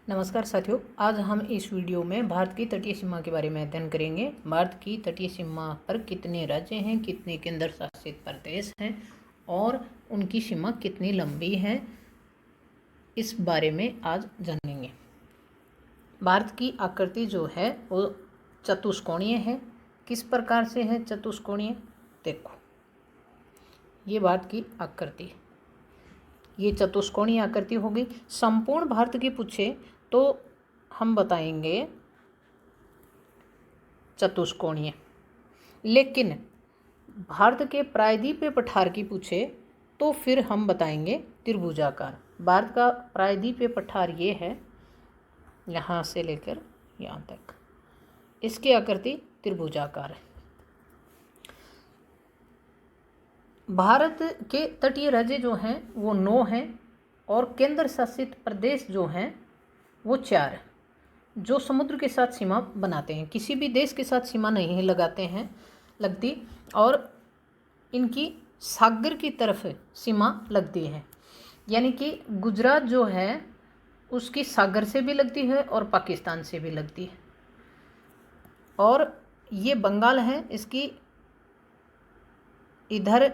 नमस्कार साथियों, आज हम इस वीडियो में भारत की तटीय सीमा के बारे में अध्ययन करेंगे। भारत की तटीय सीमा पर कितने राज्य हैं, कितने केंद्र शासित प्रदेश हैं और उनकी सीमा कितनी लंबी है, इस बारे में आज जानेंगे। भारत की आकृति जो है वो चतुष्कोणीय है। किस प्रकार से है चतुष्कोणीय? देखो, ये भारत की आकृति, ये चतुष्कोणीय आकृति होगी। संपूर्ण भारत की पूछे तो हम बताएंगे चतुष्कोणीय, लेकिन भारत के प्रायद्वीपीय पठार की पूछे तो फिर हम बताएंगे त्रिभुजाकार। भारत का प्रायद्वीपीय पठार ये है, यहाँ से लेकर यहाँ तक, इसकी आकृति त्रिभुजाकार है। भारत के तटीय राज्य जो हैं वो 9 हैं और केंद्र शासित प्रदेश जो हैं वो 4 हैं, जो समुद्र के साथ सीमा बनाते हैं। किसी भी देश के साथ सीमा नहीं लगती और इनकी सागर की तरफ सीमा लगती है। यानी कि गुजरात जो है उसकी सागर से भी लगती है और पाकिस्तान से भी लगती है। और ये बंगाल है, इसकी इधर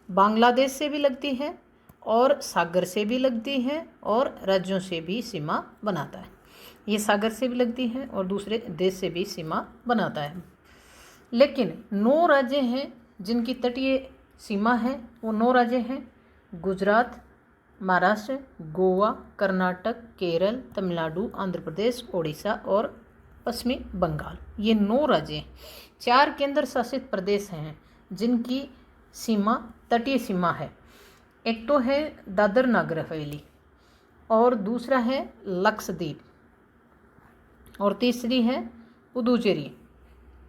बांग्लादेश से भी लगती है और सागर से भी लगती है और राज्यों से भी सीमा बनाता है। ये सागर से भी लगती है और दूसरे देश से भी सीमा बनाता है। लेकिन 9 राज्य हैं जिनकी तटीय सीमा है, वो 9 राज्य हैं: गुजरात, महाराष्ट्र, गोवा, कर्नाटक, केरल, तमिलनाडु, आंध्र प्रदेश, ओडिशा और पश्चिमी बंगाल। ये 9 राज्य हैं। 4 केंद्र शासित प्रदेश हैं जिनकी सीमा तटीय सीमा है। एक तो है दादर नगर हवेली और दूसरा है लक्षद्वीप और तीसरी है पुदुचेरी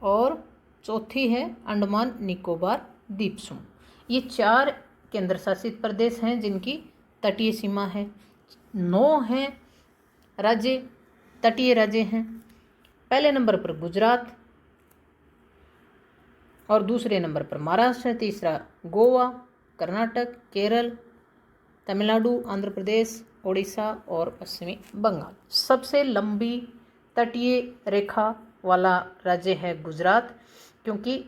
और चौथी है अंडमान निकोबार द्वीप समूह। ये 4 केंद्र शासित प्रदेश हैं जिनकी तटीय सीमा है। 9 हैं राज्य, तटीय राज्य हैं। पहले नंबर पर गुजरात और दूसरे नंबर पर महाराष्ट्र, तीसरा गोवा, कर्नाटक, केरल, तमिलनाडु, आंध्र प्रदेश, ओडिशा और पश्चिमी बंगाल। सबसे लंबी तटीय रेखा वाला राज्य है गुजरात, क्योंकि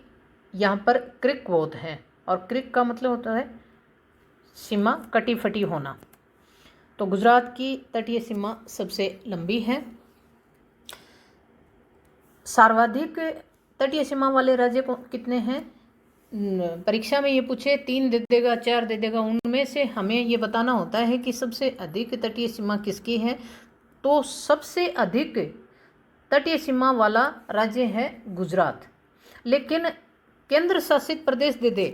यहाँ पर क्रिक बहुत है और क्रिक का मतलब होता है सीमा कटी फटी होना। तो गुजरात की तटीय सीमा सबसे लंबी है। सर्वाधिक तटीय सीमा वाले राज्य कितने हैं? परीक्षा में ये पूछे 3 दे देगा, 4 दे देगा, उनमें से हमें ये बताना होता है कि सबसे अधिक तटीय सीमा किसकी है। तो सबसे अधिक तटीय सीमा वाला राज्य है गुजरात, लेकिन केंद्र शासित प्रदेश दे दे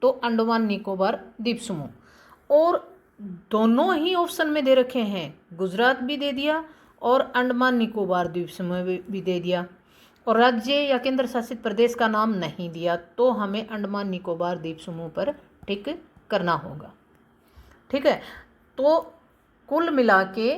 तो अंडमान निकोबार द्वीप समूह। और दोनों ही ऑप्शन में दे रखे हैं, गुजरात भी दे दिया और अंडमान निकोबार द्वीप समूह भी दे दिया, और राज्य या केंद्र शासित प्रदेश का नाम नहीं दिया, तो हमें अंडमान निकोबार द्वीप समूह पर टिक करना होगा। ठीक है, तो कुल मिला के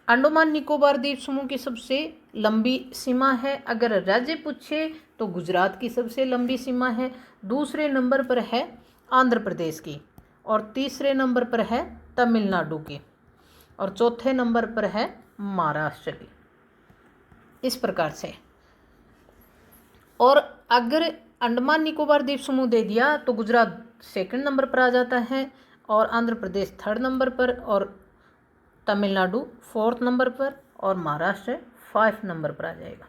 अंडमान निकोबार द्वीप समूह की सबसे लंबी सीमा है। अगर राज्य पूछे तो गुजरात की सबसे लंबी सीमा है, दूसरे नंबर पर है आंध्र प्रदेश की और तीसरे नंबर पर है तमिलनाडु की और चौथे नंबर पर है महाराष्ट्र की। इस प्रकार से। और अगर अंडमान निकोबार द्वीप समूह दे दिया तो गुजरात सेकंड नंबर पर आ जाता है और आंध्र प्रदेश 3rd नंबर पर और तमिलनाडु 4th नंबर पर और महाराष्ट्र 5th नंबर पर आ जाएगा।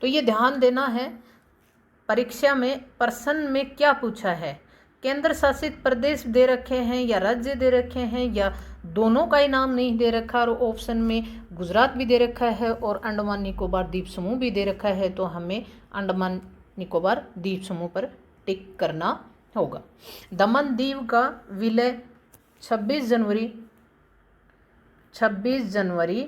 तो ये ध्यान देना है, परीक्षा में प्रश्न में क्या पूछा है, केंद्र शासित प्रदेश दे रखे हैं या राज्य दे रखे हैं या दोनों का ही नाम नहीं दे रखा और ऑप्शन में गुजरात भी दे रखा है और अंडमान निकोबार द्वीप समूह भी दे रखा है, तो हमें अंडमान निकोबार द्वीप समूह पर टिक करना होगा। दमन दीव का विलय 26 जनवरी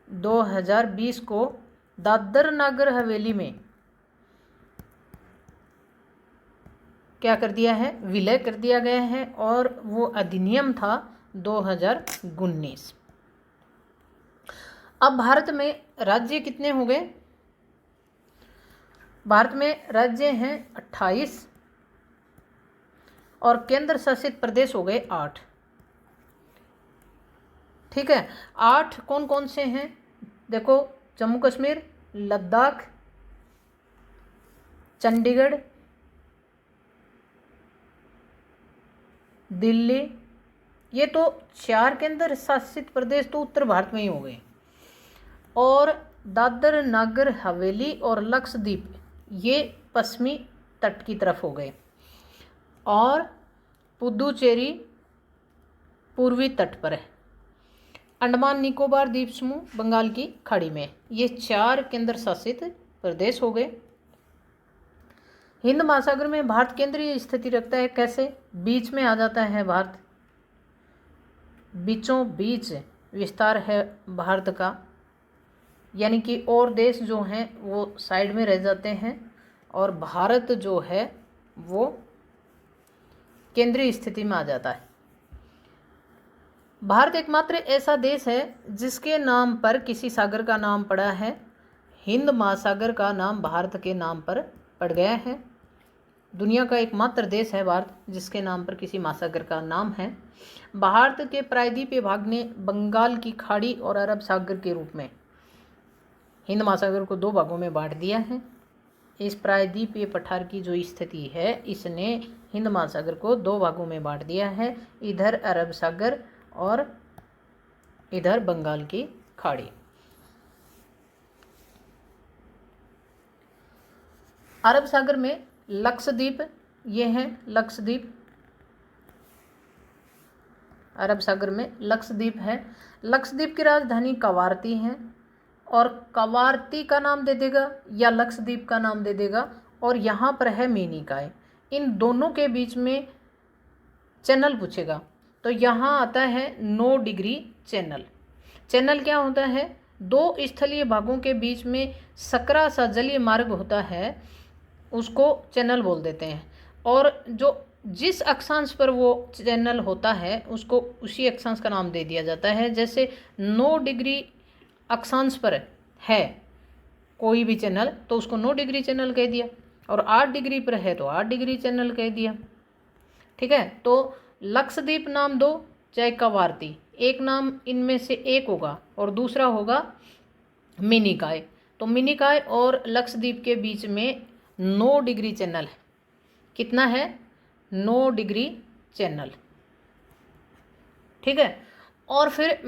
2020 को दादर नगर हवेली में क्या कर दिया है? विलय कर दिया गया है और वो अधिनियम था 2019। अब भारत में राज्य कितने हो गए? भारत में राज्य हैं 28 और केंद्र शासित प्रदेश हो गए 8। ठीक है, 8 कौन कौन से हैं? देखो, जम्मू कश्मीर, लद्दाख, चंडीगढ़, दिल्ली, ये तो 4 केंद्र शासित प्रदेश तो उत्तर भारत में ही हो गए। और दादर नागर हवेली और लक्षद्वीप ये पश्चिमी तट की तरफ हो गए। और पुदुचेरी पूर्वी तट पर है। अंडमान निकोबार द्वीप समूह बंगाल की खाड़ी में। ये 4 केंद्र शासित प्रदेश हो गए। हिंद महासागर में भारत केंद्रीय स्थिति रखता है। कैसे? बीच में आ जाता है भारत, बीचों बीच विस्तार है भारत का, यानी कि और देश जो हैं वो साइड में रह जाते हैं और भारत जो है वो केंद्रीय स्थिति में आ जाता है। भारत एकमात्र ऐसा देश है जिसके नाम पर किसी सागर का नाम पड़ा है। हिंद महासागर का नाम भारत के नाम पर पड़ गया है। दुनिया का एकमात्र देश है भारत जिसके नाम पर किसी महासागर का नाम है। भारत के प्रायद्वीपीय भाग ने बंगाल की खाड़ी और अरब सागर के रूप में हिंद महासागर को 2 भागों में बांट दिया है। इस प्रायद्वीपीय पठार की जो स्थिति है इसने हिंद महासागर को 2 भागों में बांट दिया है, इधर अरब सागर और इधर बंगाल की खाड़ी। अरब सागर में लक्षद्वीप, ये है लक्षद्वीप, अरब सागर में लक्षद्वीप है। लक्षद्वीप की राजधानी कवारती है और कवारती का नाम दे देगा या लक्षद्वीप का नाम दे देगा। और यहाँ पर है मिनिकॉय। इन दोनों के बीच में चैनल पूछेगा तो यहाँ आता है 9 डिग्री चैनल। चैनल क्या होता है? 2 स्थलीय भागों के बीच में सकरा सा जलीय मार्ग होता है, उसको चैनल बोल देते हैं। और जो जिस अक्षांश पर वो चैनल होता है उसको उसी अक्षांश का नाम दे दिया जाता है। जैसे 9 डिग्री अक्षांश पर है कोई भी चैनल तो उसको 9 डिग्री चैनल कह दिया, और 8 डिग्री पर है तो 8 डिग्री चैनल कह दिया। ठीक है, तो लक्षद्वीप नाम 2 चाहे कवारती, एक नाम इनमें से एक होगा और दूसरा होगा मिनिकॉय। तो मिनिकॉय और लक्षद्वीप के बीच में 9 डिग्री चैनल है। कितना है? 9 डिग्री चैनल। ठीक है, और फिर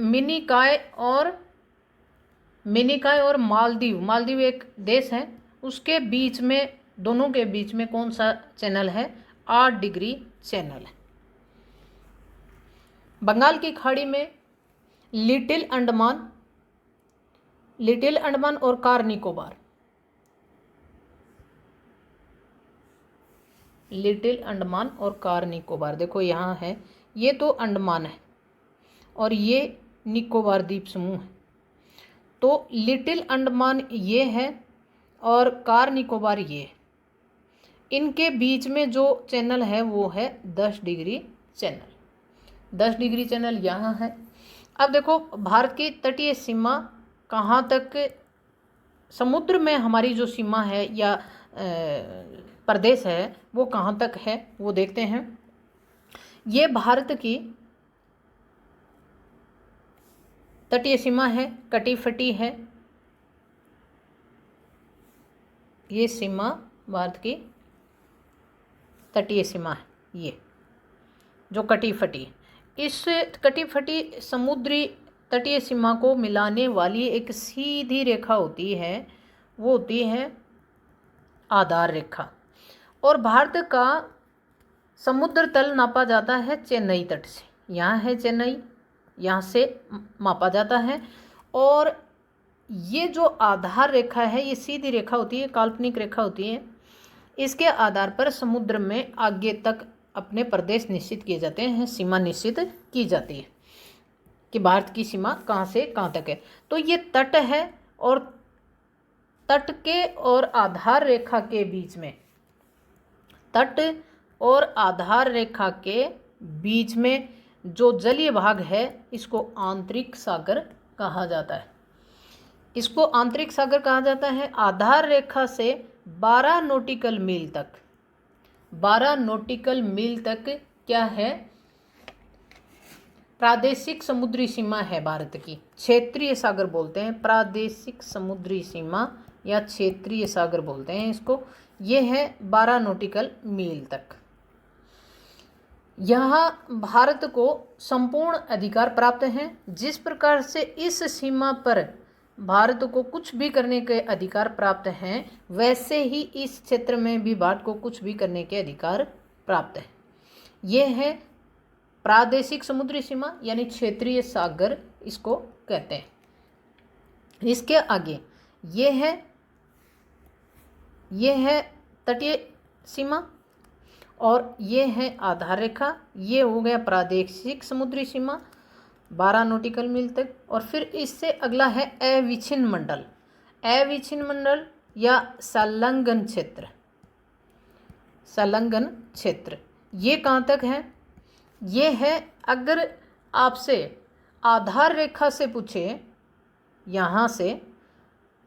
मिनिकॉय और मालदीव, मालदीव एक देश है, उसके बीच में, दोनों के बीच में कौन सा चैनल है? 8 डिग्री चैनल है। बंगाल की खाड़ी में लिटिल अंडमान और कार निकोबार, लिटिल अंडमान और कार निकोबार, देखो यहाँ है, ये तो अंडमान है और ये निकोबार द्वीप समूह है। तो लिटिल अंडमान ये है और कार निकोबार ये है। इनके बीच में जो चैनल है वो है 10 डिग्री चैनल। 10 डिग्री चैनल यहाँ है। अब देखो, भारत की तटीय सीमा कहाँ तक, समुद्र में हमारी जो सीमा है या प्रदेश है वो कहाँ तक है वो देखते हैं। ये भारत की तटीय सीमा है, कटी फटी है। ये सीमा भारत की तटीय सीमा है, ये जो कटी फटी। इस कटी फटी समुद्री तटीय सीमा को मिलाने वाली एक सीधी रेखा होती है, वो होती है आधार रेखा। और भारत का समुद्र तल नापा जाता है चेन्नई तट से। यहाँ है चेन्नई, यहाँ से मापा जाता है। और ये जो आधार रेखा है ये सीधी रेखा होती है, काल्पनिक रेखा होती है। इसके आधार पर समुद्र में आगे तक अपने प्रदेश निश्चित किए जाते हैं, सीमा निश्चित की जाती है कि भारत की सीमा कहाँ से कहाँ तक है। तो ये तट है और तट के और आधार रेखा के बीच में, तट और आधार रेखा के बीच में जो जलीय भाग है इसको आंतरिक सागर कहा जाता है। इसको आंतरिक सागर कहा जाता है। आधार रेखा से 12 नॉटिकल मील तक, 12 नॉटिकल मील तक क्या है, प्रादेशिक समुद्री सीमा है भारत की। क्षेत्रीय सागर बोलते हैं, प्रादेशिक समुद्री सीमा या क्षेत्रीय सागर बोलते हैं इसको। ये है 12 नॉटिकल मील तक। यहाँ भारत को संपूर्ण अधिकार प्राप्त हैं। जिस प्रकार से इस सीमा पर भारत को कुछ भी करने के अधिकार प्राप्त हैं, वैसे ही इस क्षेत्र में भी भारत को कुछ भी करने के अधिकार प्राप्त हैं। ये है प्रादेशिक समुद्री सीमा यानी क्षेत्रीय सागर इसको कहते हैं। इसके आगे ये है तटीय सीमा और ये है आधार रेखा। ये हो गया प्रादेशिक समुद्री सीमा 12 नॉटिकल मील तक। और फिर इससे अगला है अविच्छिन्न मंडल। अविच्छिन्न मंडल या संलग्न क्षेत्र। संलग्न क्षेत्र ये कहाँ तक है? ये है, अगर आपसे आधार रेखा से पूछे यहाँ से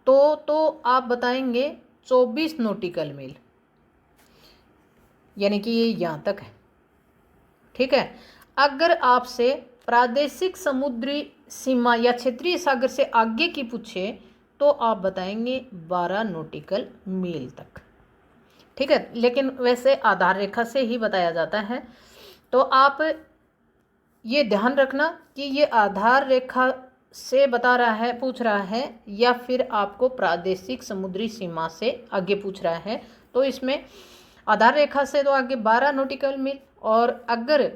तो आप बताएंगे 24 नॉटिकल मील, यानी कि ये यहाँ तक है। ठीक है। अगर आपसे प्रादेशिक समुद्री सीमा या क्षेत्रीय सागर से आगे की पूछे तो आप बताएंगे 12 नॉटिकल मील तक। ठीक है, लेकिन वैसे आधार रेखा से ही बताया जाता है। तो आप ये ध्यान रखना कि ये आधार रेखा से बता रहा है, पूछ रहा है, या फिर आपको प्रादेशिक समुद्री सीमा से आगे पूछ रहा है। तो इसमें आधार रेखा से तो आगे 12 नॉटिकल मील, और अगर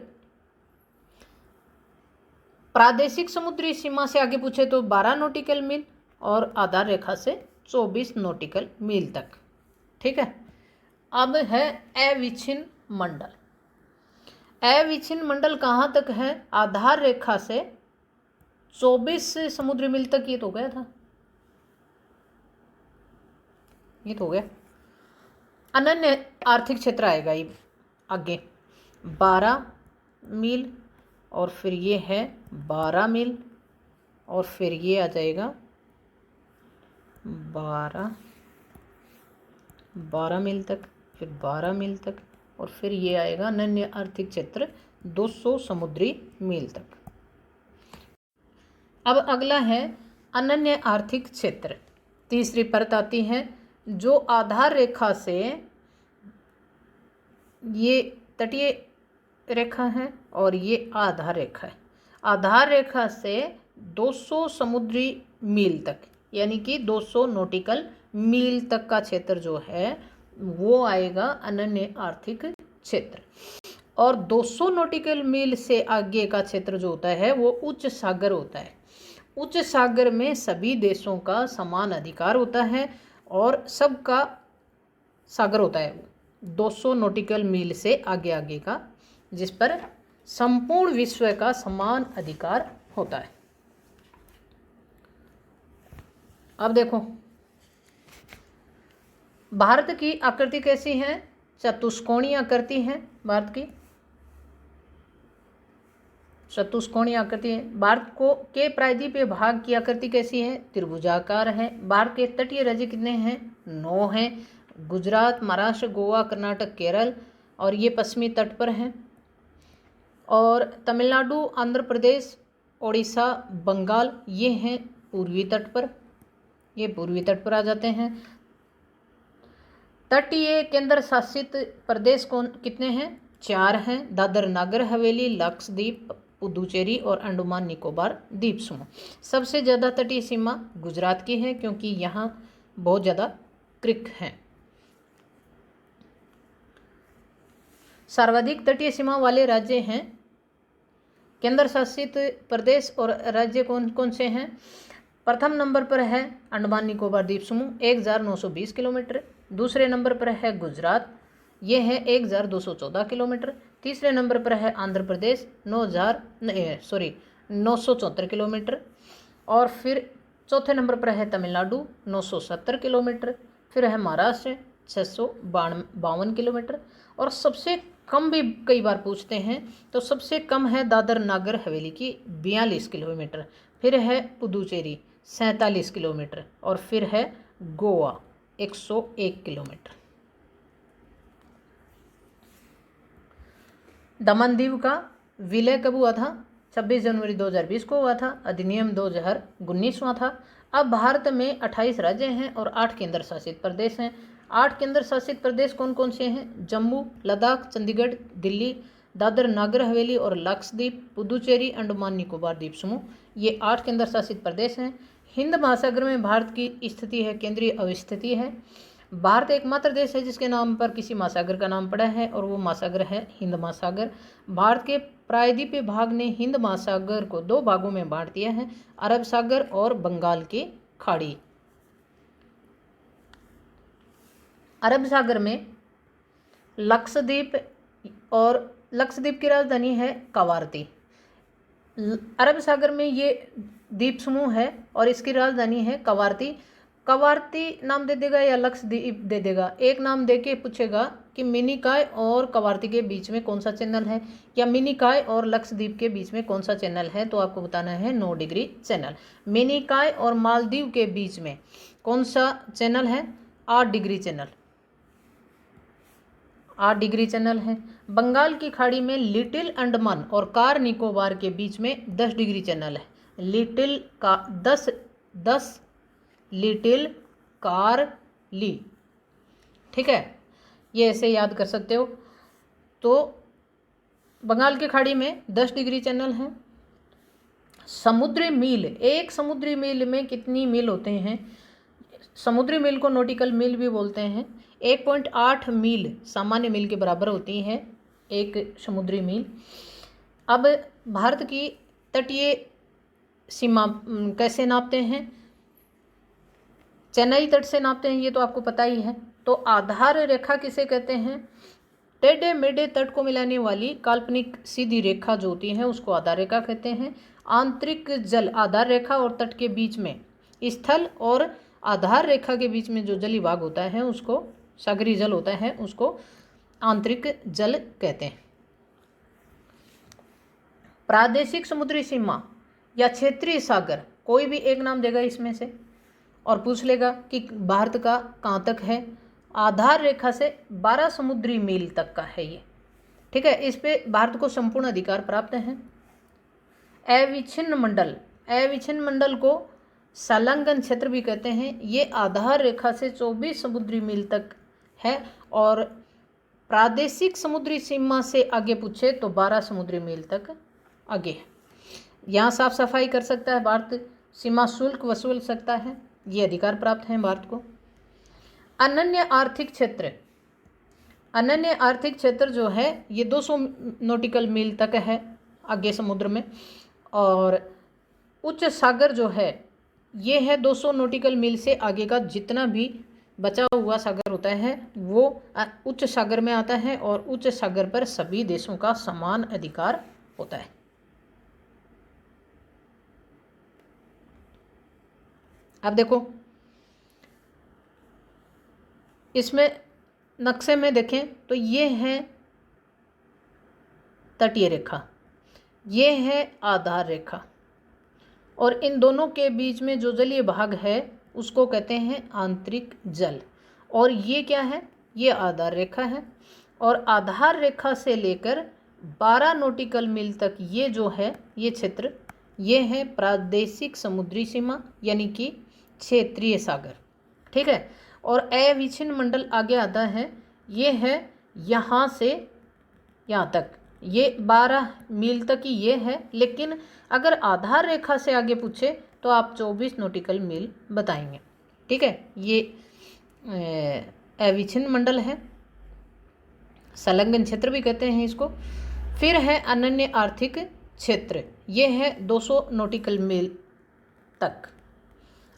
प्रादेशिक समुद्री सीमा से आगे पूछे तो 12 नॉटिकल मील, और आधार रेखा से 24 नॉटिकल मील तक। ठीक है। अब है अविच्छिन्न मंडल। अविच्छिन्न मंडल कहाँ तक है? आधार रेखा से 24 समुद्री मील तक। ये तो गया था, ये तो हो गया। अनन्य आर्थिक क्षेत्र आएगा ये आगे 12 मील, और फिर ये है 12 मील, और फिर ये आ जाएगा 12 मील तक, फिर 12 मील तक, और फिर ये आएगा अनन्य आर्थिक क्षेत्र 200 समुद्री मील तक। अब अगला है अनन्य आर्थिक क्षेत्र। तीसरी परत आती है जो आधार रेखा से, ये तटीय रेखा है और ये आधार रेखा है। आधार रेखा से 200 समुद्री मील तक, यानी कि 200 नॉटिकल मील तक का क्षेत्र जो है वो आएगा अनन्य आर्थिक क्षेत्र। और 200 नॉटिकल मील से आगे का क्षेत्र जो होता है वो उच्च सागर होता है। उच्च सागर में सभी देशों का समान अधिकार होता है और सबका सागर होता है 200 नॉटिकल मील से आगे आगे का, जिस पर संपूर्ण विश्व का समान अधिकार होता है। अब देखो भारत की आकृति कैसी है? चतुष्कोणीय आकृति है भारत की, चतुष्कोणीय आकृति है। भारत को के प्रायद्वीपीय भाग की आकृति कैसी है? त्रिभुजाकार है। भारत के तटीय राज्य कितने हैं? 9 हैं। गुजरात, महाराष्ट्र, गोवा, कर्नाटक, केरल, और ये पश्चिमी तट पर हैं। और तमिलनाडु, आंध्र प्रदेश, ओडिशा, बंगाल, ये हैं पूर्वी तट पर, ये पूर्वी तट पर आ जाते हैं। तटीय केंद्र शासित प्रदेश कौन कितने हैं? 4 हैं। दादर नगर हवेली, लक्षद्वीप, पुदुचेरी और अंडमान निकोबार द्वीप समूह। सबसे ज़्यादा तटीय सीमा गुजरात की है क्योंकि यहाँ बहुत ज़्यादा क्रीक हैं। सर्वाधिक तटीय सीमा वाले राज्य हैं, केंद्र शासित प्रदेश और राज्य कौन कौन से हैं? प्रथम नंबर पर है अंडमान निकोबार द्वीप समूह 1920 किलोमीटर। दूसरे नंबर पर है गुजरात, ये है 1214 किलोमीटर। तीसरे नंबर पर है आंध्र प्रदेश 974 किलोमीटर। और फिर चौथे नंबर पर है तमिलनाडु 970 किलोमीटर। फिर है महाराष्ट्र 652 किलोमीटर। और सबसे कम भी कई बार पूछते हैं, तो सबसे कम है दादर नागर हवेली की 42 किलोमीटर। फिर है पुदुचेरी 47 किलोमीटर, और फिर है गोवा 101 किलोमीटर। दमन दीव का विलय कब हुआ था? 26 जनवरी 2020 को हुआ था। अधिनियम 2019 हुआ था। अब भारत में 28 राज्य हैं और 8 केंद्र शासित प्रदेश हैं। 8 केंद्र शासित प्रदेश कौन कौन से हैं? जम्मू, लद्दाख, चंडीगढ़, दिल्ली, दादर नागर हवेली और लक्षद्वीप, पुदुचेरी, अंडमान निकोबार द्वीप समूह, ये 8 केंद्र शासित प्रदेश हैं। हिंद महासागर में भारत की स्थिति है केंद्रीय अवस्थिति है। भारत एकमात्र देश है जिसके नाम पर किसी महासागर का नाम पड़ा है और वो महासागर है हिंद महासागर। भारत के प्रायद्वीपीय भाग ने हिंद महासागर को 2 भागों में बांट दिया है, अरब सागर और बंगाल की खाड़ी। अरब सागर में लक्षद्वीप और लक्षद्वीप की राजधानी है कवारती। अरब सागर में ये द्वीप समूह है और इसकी राजधानी है कवारती। कवारती नाम दे देगा या लक्षद्वीप दे देगा? एक नाम दे के पूछेगा कि मिनिकॉय और कवारती के बीच में कौन सा चैनल है, या मिनिकॉय और लक्षद्वीप के बीच में कौन सा चैनल है, तो आपको बताना है 9 डिग्री चैनल। मिनिकॉय और मालदीव के बीच में कौन सा चैनल है? 8 डिग्री चैनल, 8 डिग्री चैनल है। बंगाल की खाड़ी में लिटिल अंडमान और कार निकोबार के बीच में 10 डिग्री चैनल है। लिटिल का 10 लिटिल कार ली, ठीक है, ये ऐसे याद कर सकते हो। तो बंगाल की खाड़ी में 10 डिग्री चैनल है। समुद्री मील, एक समुद्री मील में कितनी मील होते हैं? समुद्री मील को नॉटिकल मील भी बोलते हैं। 1.8 मील सामान्य मील के बराबर होती है एक समुद्री मील। अब भारत की तटीय सीमा कैसे नापते हैं? चेन्नई तट से नापते हैं, ये तो आपको पता ही है। तो आधार रेखा किसे कहते हैं? टेढ़े मेढ़े तट को मिलाने वाली काल्पनिक सीधी रेखा जो होती है उसको आधार रेखा कहते हैं। आंतरिक जल आधार रेखा और तट के बीच में, स्थल और आधार रेखा के बीच में जो जली भाग होता है उसको, सागरी जल होता है उसको आंतरिक जल कहते हैं। प्रादेशिक समुद्री सीमा या क्षेत्रीय सागर, कोई भी एक नाम देगा इसमें से और पूछ लेगा कि भारत का कहाँ तक है। आधार रेखा से 12 समुद्री मील तक का है ये, ठीक है। इस पे भारत को संपूर्ण अधिकार प्राप्त है। अविच्छिन्न मंडल, अविच्छिन्न मंडल को संलग्न क्षेत्र भी कहते हैं। ये आधार रेखा से 24 समुद्री मील तक है और प्रादेशिक समुद्री सीमा से आगे पूछे तो 12 समुद्री मील तक आगे है। यहाँ साफ सफाई कर सकता है भारत, सीमा शुल्क वसूल सकता है, ये अधिकार प्राप्त है भारत को। अनन्य आर्थिक क्षेत्र, अनन्य आर्थिक क्षेत्र जो है ये 200 नॉटिकल मील तक है आगे समुद्र में, और उच्च सागर जो है ये है 200 नॉटिकल मील से आगे का जितना भी बचा हुआ सागर होता है वो उच्च सागर में आता है और उच्च सागर पर सभी देशों का समान अधिकार होता है। अब देखो इसमें नक्शे में देखें तो ये है तटीय रेखा, ये है आधार रेखा, और इन दोनों के बीच में जो जलीय भाग है उसको कहते हैं आंतरिक जल। और ये क्या है? ये आधार रेखा है। और आधार रेखा से लेकर 12 नॉटिकल मील तक ये जो है ये क्षेत्र, ये है प्रादेशिक समुद्री सीमा यानी कि क्षेत्रीय सागर, ठीक है। और अविच्छिन्न मंडल आगे आता है, ये है यहाँ से यहाँ तक, ये 12 मील तक ही ये है। लेकिन अगर आधार रेखा से आगे पूछे तो आप 24 नॉटिकल मील बताएंगे, ठीक है। ये अविच्छिन्न मंडल है, संलग्न क्षेत्र भी कहते हैं इसको। फिर है अनन्य आर्थिक क्षेत्र, ये है 200 नॉटिकल मील तक,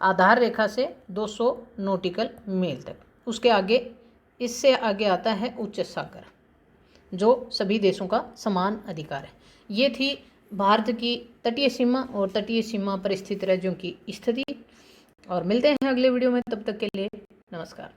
आधार रेखा से 200 नॉटिकल मील तक। उसके आगे, इससे आगे आता है उच्च सागर जो सभी देशों का समान अधिकार है। ये थी भारत की तटीय सीमा और तटीय सीमा पर स्थित राज्यों की स्थिति। और मिलते हैं अगले वीडियो में, तब तक के लिए नमस्कार।